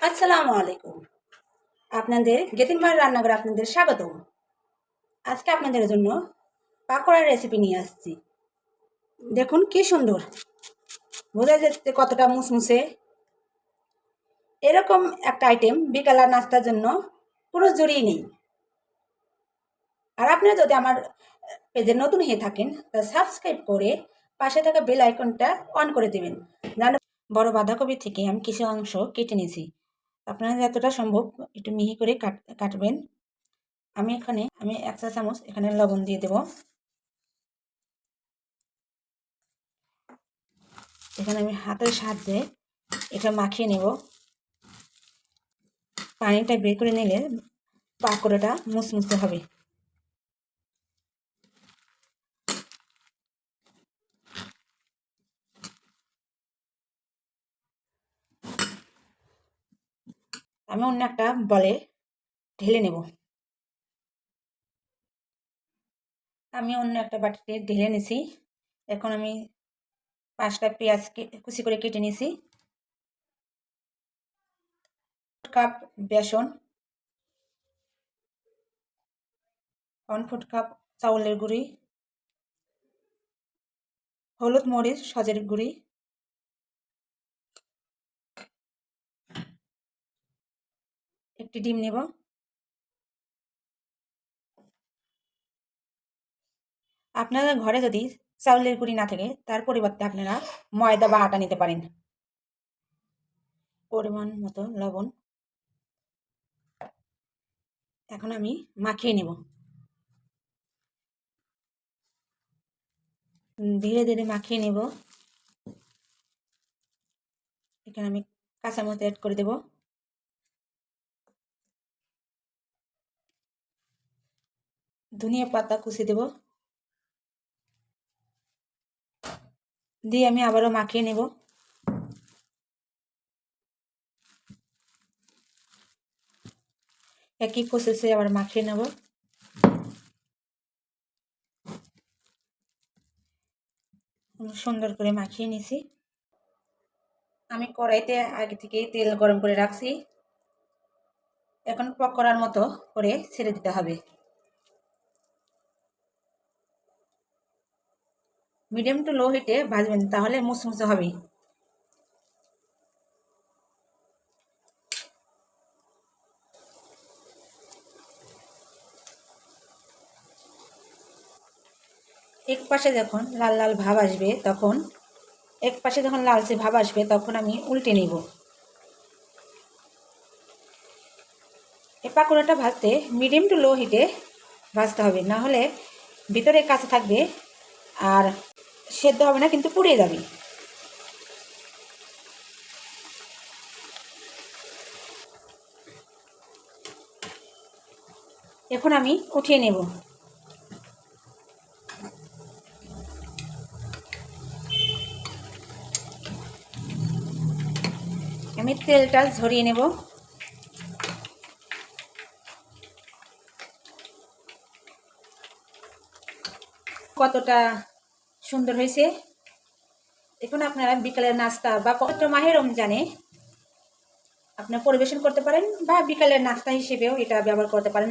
আসসালামু আলাইকুম। আপনাদের গেতিম ভাইয়ের রান্নাঘরে আপনাদের স্বাগতম। আজকে আপনাদের জন্য পাকোড়ার রেসিপি নিয়ে আসছি। দেখুন কি সুন্দর, বোঝা যাচ্ছে কতটা মুসমুসে। এরকম একটা আইটেম বিকালে নাস্তার জন্য পুরো জুড়িয়ে নেই। আর আপনারা যদি আমার পেজে নতুন হয়ে থাকেন তা সাবস্ক্রাইব করে পাশে থাকা বেল আইকনটা অন করে দেবেন। জানো, বড় বাঁধাকপি থেকে আমি কিছু অংশ কেটে নিয়েছি। আপনারা যতটা সম্ভব একটু মিহি করে কাটবেন। আমি 1 চা চামচ এখানে লবণ দিয়ে দেব। এখানে আমি হাতের সাহায্যে এটা মাখিয়ে নেব। পানিটা বের করে নিলে পাকোড়াটা মুসমুসে হবে। আমি অন্য একটা বলে ঢেলে নেব। আমি অন্য একটা বাটিতে ঢেলে নিছি। এখন আমি 5টা পেঁয়াজ কুচি করে কেটে নিয়েছি। কাপ বেসন, 1/4 কাপ চাউলের গুঁড়ি, হলুদ মরিচ সজের গুঁড়ি, একটি ডিম নেব। আপনাদের ঘরে যদি চাউলের গুঁড়ি না থাকে তার পরিবর্তে আপনারা ময়দা বা আটা নিতে পারেন। পরিমাণ মতো লবণ। এখন আমি মাখিয়ে নেব। ধীরে ধীরে মাখিয়ে নেব। এখানে আমি কাঁচামরিচ অ্যাড করে দেব। ধনিয়া পাতা কুচি দেব, দিয়ে আমি আবারও মাখিয়ে নেব। একই প্রসেসে আবার মাখিয়ে নেব। সুন্দর করে মাখিয়ে নিছি। আমি কড়াইতে আগে থেকেই তেল গরম করে রাখছি। এখন পকোড়ার মতো করে ছেড়ে দিতে হবে। মিডিয়াম টু লো হিটে ভাজবেন, তাহলে মুসমুসে হবে। এক পাশে যখন লাল লাল ভাব আসবে যখন লালচে ভাব আসবে তখন আমি উল্টে নেব। এই পাকোড়াটা ভাজতে মিডিয়াম টু লো হিটে ভাজতে হবে, না হলে ভিতরে কাঁচা থাকবে আর সেদ্ধ হবে না, কিন্তু পুড়ে যাবে। এখন আমি উঠিয়ে নেব। আমি তেলটা ঝরিয়ে নেব। কতটা সুন্দর হয়েছে। এখন আপনারা বিকালের নাস্তা বা পবিত্র মাহে রমজানে আপনারা পরিবেশন করতে পারেন, বা বিকালের নাস্তা হিসেবেও এটা ব্যবহার করতে পারেন।